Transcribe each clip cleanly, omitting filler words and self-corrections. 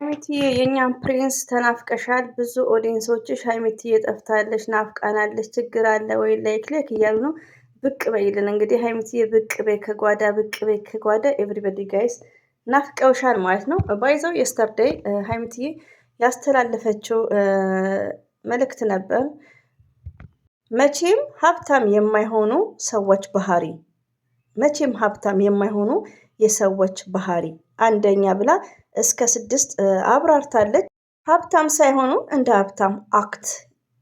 ሀይሚትዬ የኛን ፕሪንስ ተናፍቀሻል። ብዙ ኦዲየንሶችሽ ሀይሚትዬ ጠፍታለች፣ ናፍቃናለች፣ ችግር አለ ወይ ላይክ ላይክ እያሉ ነው። ብቅ በይልን እንግዲህ ሀይሚትዬ፣ ብቅ በይ ከጓዳ፣ ብቅ በይ ከጓዳ። ኤቭሪበዲ ጋይስ ናፍቀውሻል ማለት ነው። ባይዘው የስተርዴይ ሀይሚትዬ ያስተላለፈችው መልእክት ነበር። መቼም ሀብታም የማይሆኑ ሰዎች ባህሪ፣ መቼም ሀብታም የማይሆኑ የሰዎች ባህሪ አንደኛ ብላ እስከ 6 አብራርታለች። ሀብታም ሳይሆኑ እንደ ሀብታም አክት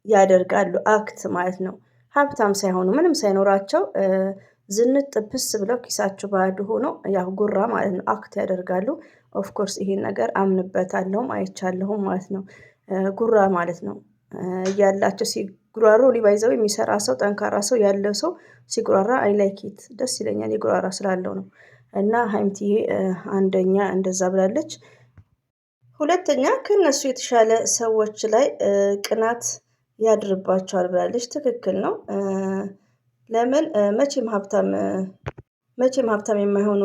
ያደርጋሉ። አክት ማለት ነው ሀብታም ሳይሆኑ ምንም ሳይኖራቸው ዝንጥ ጥብስ ብለው ኪሳቸው ባዶ ሆኖ ያው ጉራ ማለት ነው አክት ያደርጋሉ። ኦፍኮርስ ይሄን ነገር አምንበታለሁም አይቻለሁም ማለት ነው። ጉራ ማለት ነው እያላቸው ሲጉራሩ ሊባይዘው የሚሰራ ሰው ጠንካራ ሰው ያለው ሰው ሲጉራራ አይ ላይክ ኢት ደስ ይለኛል። የጉራራ ስላለው ነው። እና ሀይሚትዬ አንደኛ እንደዛ ብላለች። ሁለተኛ ከነሱ የተሻለ ሰዎች ላይ ቅናት ያድርባቸዋል ብላለች። ትክክል ነው። ለምን መቼም ሀብታም የማይሆኑ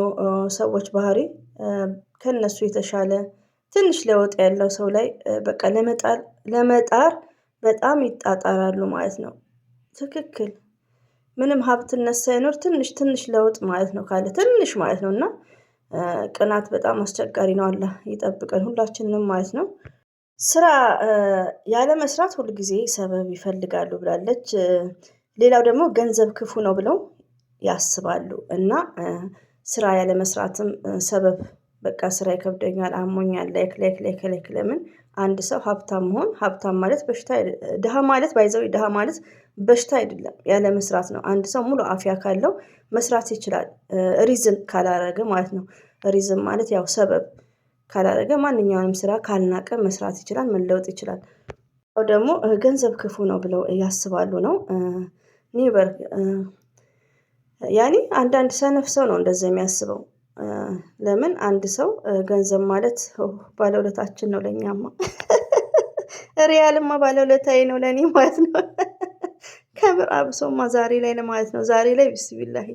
ሰዎች ባህሪ ከነሱ የተሻለ ትንሽ ለውጥ ያለው ሰው ላይ በቃ ለመጣር በጣም ይጣጣራሉ ማለት ነው። ትክክል ምንም ሀብትነት ሳይኖር ትንሽ ትንሽ ለውጥ ማለት ነው ካለ ትንሽ ማለት ነው። እና ቅናት በጣም አስቸጋሪ ነው። አላህ ይጠብቀን ሁላችንንም ማለት ነው። ስራ ያለ መስራት ሁል ጊዜ ሰበብ ይፈልጋሉ ብላለች። ሌላው ደግሞ ገንዘብ ክፉ ነው ብለው ያስባሉ። እና ስራ ያለ መስራትም ሰበብ በቃ ስራ ይከብደኛል፣ አሞኛል፣ ላይክ ለምን አንድ ሰው ሀብታም ማለት በሽታ ድሃ ማለት ባይዘው ድሃ ማለት በሽታ አይደለም፣ ያለ መስራት ነው። አንድ ሰው ሙሉ አፍያ ካለው መስራት ይችላል። ሪዝን ካላረገ ማለት ነው። ሪዝን ማለት ያው ሰበብ ካላረገ ማንኛውንም ስራ ካልናቀ መስራት ይችላል፣ መለወጥ ይችላል። ደግሞ ገንዘብ ክፉ ነው ብለው ያስባሉ ነው። ኔቨር ያኔ አንዳንድ ሰነፍ ሰው ነው እንደዛ የሚያስበው። ለምን አንድ ሰው ገንዘብ ማለት ባለውለታችን ነው ለኛማ። ሪያልማ ባለውለታዬ ነው ለኔ ማለት ነው። ከምር አብሶማ ዛሬ ላይ ለማለት ነው። ዛሬ ላይ ቢስሚላሂ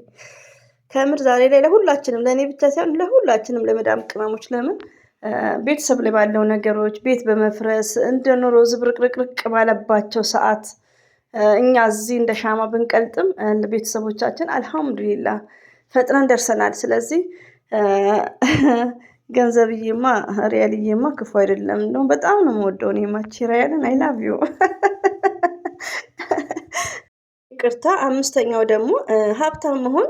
ከምር ዛሬ ላይ ለሁላችንም ለኔ ብቻ ሳይሆን ለሁላችንም ለመዳም ቅመሞች ለምን ቤተሰብ ላይ ባለው ነገሮች ቤት በመፍረስ እንደ ኑሮ ዝብርቅርቅርቅ ባለባቸው ሰዓት እኛ እዚህ እንደ ሻማ ብንቀልጥም ቤተሰቦቻችን አልሐምዱሊላህ ፈጥነን ደርሰናል። ስለዚህ ገንዘብዬማ ሪያልዬማ ክፉ አይደለም። እንደውም በጣም ነው የምወደው እኔ ማቺ ሪያልን አይ ላቭ ዩ። ይቅርታ። አምስተኛው ደግሞ ሀብታም መሆን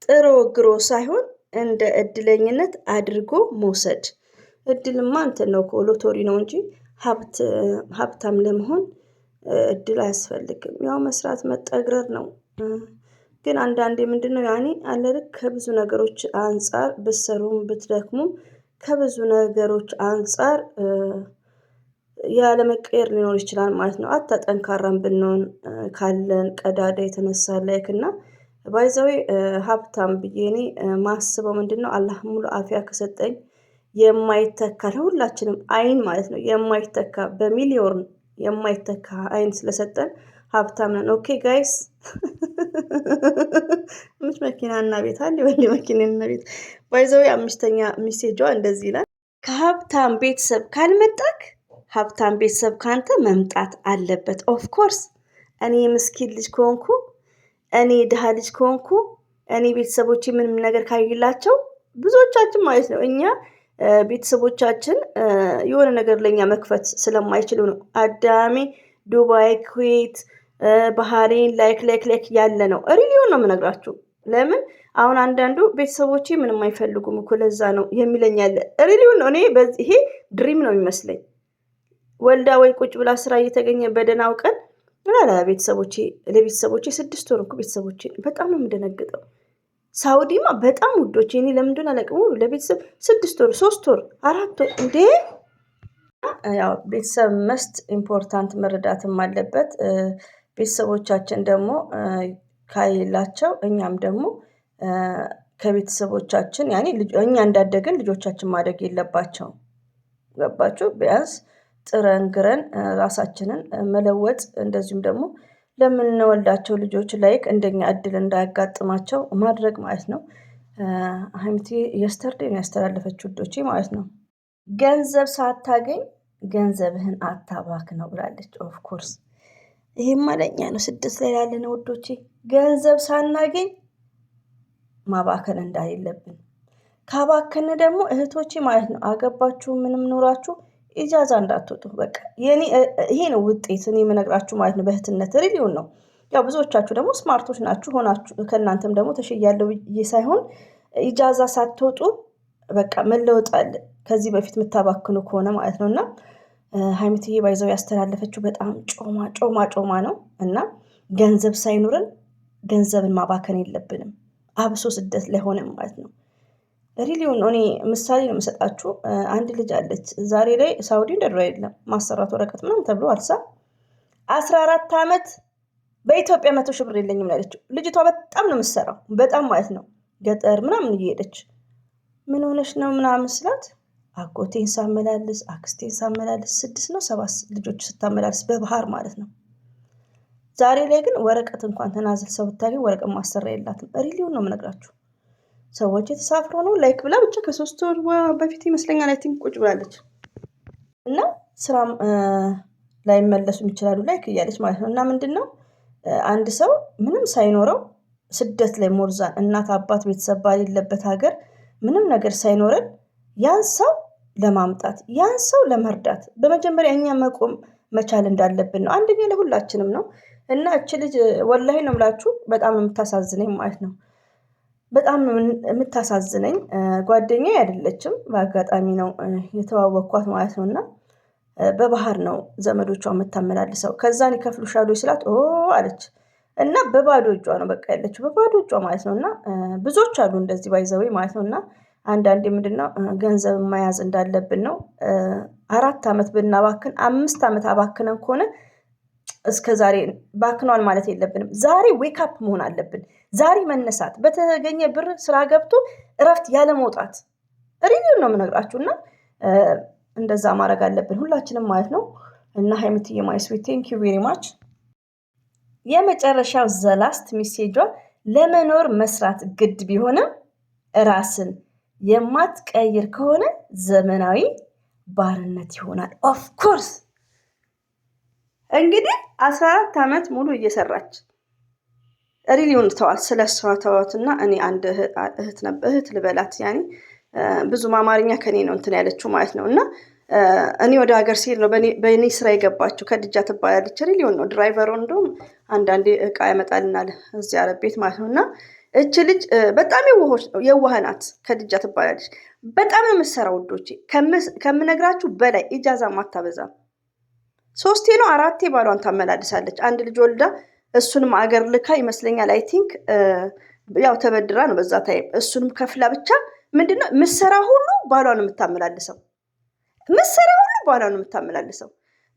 ጥሮ ግሮ ሳይሆን እንደ እድለኝነት አድርጎ መውሰድ። እድልማ እንትን ነው ሎቶሪ ነው እንጂ ሀብታም ለመሆን እድል አያስፈልግም። ያው መስራት መጠግረር ነው። ግን አንዳንዴ ምንድነው ያኔ አለ ልክ ከብዙ ነገሮች አንፃር ብትሰሩም ብትደክሙም ከብዙ ነገሮች አንፃር ያለመቀየር ሊኖር ይችላል ማለት ነው። ጠንካራም ብንሆን ካለን ቀዳዳ የተነሳ ላይክ እና ባይ ዘ ዌይ ሀብታም ብዬ እኔ ማስበው ምንድነው አላህ ሙሉ አፍያ ከሰጠኝ የማይተካ ለሁላችንም አይን ማለት ነው የማይተካ በሚሊዮን የማይተካ አይን ስለሰጠን ሀብታም ነን። ኦኬ ጋይስ። ምች መኪናና ቤት አለ ወንድ መኪናና ቤት። ባይ ዘ ዌይ አምስተኛ ሜሴጇ እንደዚህ ይላል። ከሀብታም ቤተሰብ ካልመጣክ ሀብታም ቤተሰብ ካንተ መምጣት አለበት። ኦፍ ኮርስ እኔ ምስኪን ልጅ ከሆንኩ እኔ ድሃ ልጅ ከሆንኩ እኔ ቤተሰቦቼ ምንም ነገር ካይላቸው ብዙዎቻችን ማለት ነው እኛ ቤተሰቦቻችን የሆነ ነገር ለኛ መክፈት ስለማይችሉ ነው። አዳሜ ዱባይ፣ ኩዌት፣ ባህሬን ላይክ ያለ ነው። ሪሊዮን ነው የምነግራችሁ። ለምን አሁን አንዳንዱ ቤተሰቦቼ ምንም አይፈልጉም እኮ ለዛ ነው የሚለኝ አለ። ሪሊዮን ነው። እኔ ይሄ ድሪም ነው የሚመስለኝ። ወልዳ ወይ ቁጭ ብላ ስራ እየተገኘ በደህናው ቀን ለቤተሰቦቼ 6 ወር እኮ ቤተሰቦቼ በጣም ነው የምደነግጠው። ሳውዲማ በጣም ውዶች እኔ ለምንድን አላውቅም። ለቤተሰብ 6 ወር 3 ወር 4 ወር እንዴ! ያው ቤተሰብ መስት ኢምፖርታንት መረዳትም አለበት። ቤተሰቦቻችን ደግሞ ካይላቸው እኛም ደግሞ ከቤተሰቦቻችን ያኔ እኛ እንዳደግን ልጆቻችን ማደግ የለባቸውም። ገባችሁ? ቢያንስ ጥረን ግረን ራሳችንን መለወጥ እንደዚሁም ደግሞ ለምንወልዳቸው ልጆች ላይክ እንደኛ እድል እንዳያጋጥማቸው ማድረግ ማለት ነው። ሀይሚቲ የስተርዴ ነው ያስተላለፈችው ውዶቼ ማለት ነው። ገንዘብ ሳታገኝ ገንዘብህን አታባክ ነው ብላለች። ኦፍ ኮርስ ይሄማ ለኛ ነው፣ ስደት ላይ ያለን ወዶቼ፣ ገንዘብ ሳናገኝ ማባከን እንዳሌለብን። ካባከን ደግሞ እህቶቼ ማለት ነው አገባችሁ ምንም ኖራችሁ ኢጃዛ እንዳትወጡ። በቃ ይሄ ነው ውጤት እኔ የምነግራችሁ ማለት ነው። በእህትነት ሪሊውን ነው። ያው ብዙዎቻችሁ ደግሞ ስማርቶች ናችሁ ሆናችሁ ከእናንተም ደግሞ ተሽያለሁ ብዬ ሳይሆን ኢጃዛ ሳትወጡ በቃ መለወጥ አለ ከዚህ በፊት የምታባክኑ ከሆነ ማለት ነው። እና ሀይሚትዬ ባይዘው ያስተላለፈችው በጣም ጮማ ነው። እና ገንዘብ ሳይኖረን ገንዘብን ማባከን የለብንም፣ አብሶ ስደት ላይ ሆነን ማለት ነው። ሪሊውን እኔ ምሳሌ ነው የምሰጣችሁ። አንድ ልጅ አለች ዛሬ ላይ ሳውዲ እንደድሮ የለም ማሰራት ወረቀት ምናምን ተብሎ አልሳ 14 ዓመት በኢትዮጵያ 100 ሺህ ብር የለኝም ያለችው ልጅቷ። በጣም ነው የምትሰራው በጣም ማለት ነው። ገጠር ምናምን እየሄደች ምን ሆነሽ ነው ምናምን ስላት አጎቴን ሳመላልስ አክስቴን ሳመላልስ 6 ነው 7 ልጆች ስታመላልስ በባህር ማለት ነው። ዛሬ ላይ ግን ወረቀት እንኳን ተናዝል ሰው ብታገኝ ወረቀት ማሰራ የላትም። ሪሊውን ነው የምነግራችሁ። ሰዎች የተሳፍሮ ነው ላይክ ብላ ብቻ ከ3 ወር በፊት ይመስለኛል አይ ቲንክ ቁጭ ብላለች። እና ስራም ላይ መለሱም ይችላሉ ላይክ እያለች ማለት ነው። እና ምንድነው አንድ ሰው ምንም ሳይኖረው ስደት ላይ ሞርዛን እናት አባት ቤተሰብ ባሌለበት ሀገር ምንም ነገር ሳይኖረን ያን ሰው ለማምጣት ያን ሰው ለመርዳት በመጀመሪያ እኛ መቆም መቻል እንዳለብን ነው። አንደኛ ለሁላችንም ነው። እና እቺ ልጅ ወላሂ ነው የምላችሁ በጣም የምታሳዝነኝ ማለት ነው። በጣም የምታሳዝነኝ ጓደኛዬ አይደለችም፣ በአጋጣሚ ነው የተዋወቅኳት ማለት ነው። እና በባህር ነው ዘመዶቿ የምታመላልሰው። ከዛን ይከፍሉሻል ስላት ኦ አለች። እና በባዶ እጇ ነው በቃ ያለችው በባዶ እጇ ማለት ነው። እና ብዙዎች አሉ እንደዚህ ባይዘዌ ማለት ነው። እና አንዳንዴ ምንድነው ገንዘብ መያዝ እንዳለብን ነው። 4 ዓመት ብናባክን 5 ዓመት አባክነን ከሆነ እስከ ዛሬ ባክኗል ማለት የለብንም። ዛሬ ዌክ አፕ መሆን አለብን። ዛሬ መነሳት፣ በተገኘ ብር ስራ ገብቶ እረፍት ያለ መውጣት። ሪቪው ነው የምነግራችሁ። እና እንደዛ ማድረግ አለብን ሁላችንም ማለት ነው። እና ሀይሚትዬ ማይ ስዊት ቴንክ ዩ ቬሪ ማች። የመጨረሻው ዘላስት ሚሴጇ ለመኖር መስራት ግድ ቢሆንም ራስን የማትቀይር ከሆነ ዘመናዊ ባርነት ይሆናል። ኦፍ ኮርስ እንግዲህ 14 ዓመት ሙሉ እየሰራች ሪሊውን ተዋት፣ ስለሷ ተዋትና እኔ አንድ እህት ልበላት ያኔ ብዙ አማርኛ ከኔ ነው እንትን ያለችው ማለት ነው። እና እኔ ወደ ሀገር ሲሄድ ነው በእኔ ስራ የገባችው። ከድጃ ትባላለች። ሪሊውን ነው ድራይቨሩ። እንደውም አንዳንዴ እቃ ያመጣልናል እዚህ አረብ ቤት ማለት ነው። እና እች ልጅ በጣም የዋህ ናት። ከድጃ ትባላለች። በጣም ነው የምትሰራው ውዶቼ፣ ከምነግራችሁ በላይ ኢጃዛ ማታበዛም። 3 ነው 4 ባሏን ታመላልሳለች። አንድ ልጅ ወልዳ እሱንም አገር ልካ ይመስለኛል አይ ቲንክ ያው ተበድራ ነው በዛ ታይም እሱንም ከፍላ ብቻ ምንድነው ምሰራ ሁሉ ባሏን የምታመላልሰው።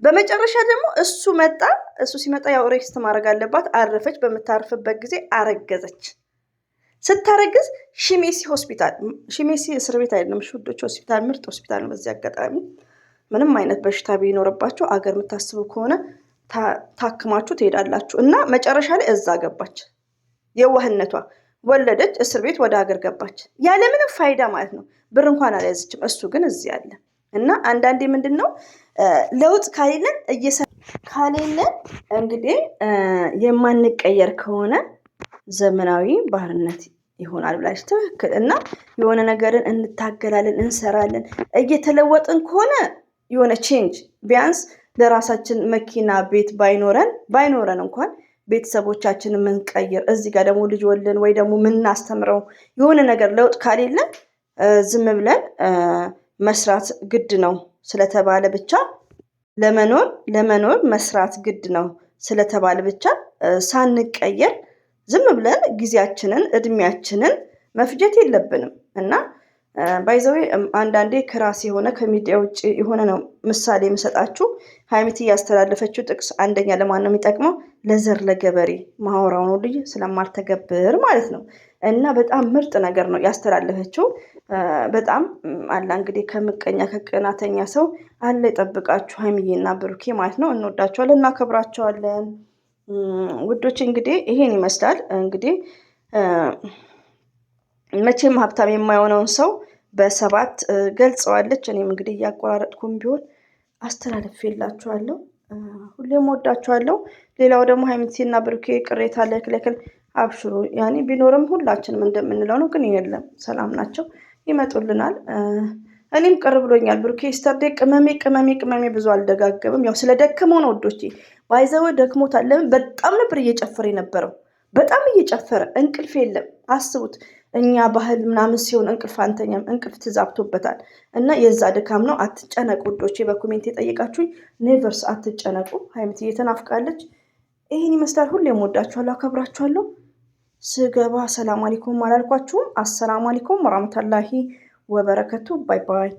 በመጨረሻ ደግሞ እሱ ሲመጣ ያው ሬስት ማድረግ አለባት። አረፈች። በምታርፍበት ጊዜ አረገዘች። ስታረግዝ ሺሜሲ ሆስፒታል፣ ሺሜሲ እስር ቤት አይደለም ውዶች፣ ሆስፒታል፣ ምርጥ ሆስፒታል ነው። በዚህ አጋጣሚ ምንም አይነት በሽታ ቢኖርባችሁ አገር የምታስቡ ከሆነ ታክማችሁ ትሄዳላችሁ። እና መጨረሻ ላይ እዛ ገባች። የዋህነቷ ወለደች፣ እስር ቤት ወደ ሀገር ገባች ያለምንም ፋይዳ ማለት ነው። ብር እንኳን አልያዘችም። እሱ ግን እዚህ አለ። እና አንዳንዴ ምንድነው ለውጥ ካሌለን እንግዲህ የማንቀየር ከሆነ ዘመናዊ ባርነት ይሆናል ብላች ትክክል። እና የሆነ ነገርን እንታገላለን፣ እንሰራለን። እየተለወጥን ከሆነ የሆነ ቼንጅ ቢያንስ ለራሳችን መኪና ቤት ባይኖረን እንኳን ቤተሰቦቻችንን ምንቀይር፣ እዚህ ጋር ደግሞ ልጅ ወልን ወይ ደግሞ ምናስተምረው የሆነ ነገር ለውጥ ካሌለን ዝም ብለን መስራት ግድ ነው ስለተባለ ብቻ ለመኖር መስራት ግድ ነው ስለተባለ ብቻ ሳንቀየር ዝም ብለን ጊዜያችንን እድሜያችንን መፍጀት የለብንም። እና ባይዘዌ አንዳንዴ ከራስ የሆነ ከሚዲያ ውጭ የሆነ ነው ምሳሌ የምሰጣችሁ። ሀይሚት ያስተላለፈችው ጥቅስ አንደኛ ለማን ነው የሚጠቅመው? ለዘር ለገበሬ ማወራው ነው ልጅ ስለማልተገብር ማለት ነው። እና በጣም ምርጥ ነገር ነው ያስተላለፈችው። በጣም አላ እንግዲህ ከምቀኛ ከቀናተኛ ሰው አለ ይጠብቃችሁ፣ ሀይሚዬና ብሩኬ ማለት ነው። እንወዳቸዋለን፣ እናከብራቸዋለን ውዶች። እንግዲህ ይሄን ይመስላል። እንግዲህ መቼም ሀብታም የማይሆነውን ሰው በ7 ገልጸዋለች። እኔም እንግዲህ እያቆራረጥኩም ቢሆን አስተላልፌላችኋለሁ። ሁሌም ወዳችኋለሁ። ሌላው ደግሞ ሀይሚቲና ብሩኬ ቅሬታ ለክለክል አብሽሩ። ያኔ ቢኖርም ሁላችንም እንደምንለው ነው፣ ግን የለም ሰላም ናቸው፣ ይመጡልናል። እኔም ቅር ብሎኛል። ብሩኬ ስተርዴ ቅመሜ ብዙ አልደጋገብም። ያው ስለደከመው ነው ወዶቼ፣ ባይዘው ደክሞታል። ለምን በጣም ነበር እየጨፈረ የነበረው፣ በጣም እየጨፈረ እንቅልፍ የለም። አስቡት፣ እኛ ባህል ምናምን ሲሆን እንቅልፍ አንተኛም፣ እንቅልፍ ትዛብቶበታል። እና የዛ ድካም ነው። አትጨነቁ ውዶቼ፣ በኮሜንት የጠየቃችሁኝ ኔቨርስ አትጨነቁ። ሀይሚትዬ ተናፍቃለች። ይህን ይመስላል። ሁሌም ወዳችኋለሁ፣ አከብራችኋለሁ። ስገባ ሰላም አለይኩም አላልኳችሁም? አሰላሙ አለይኩም ወራህመቱላሂ ወበረከቱ። ባይ ባይ።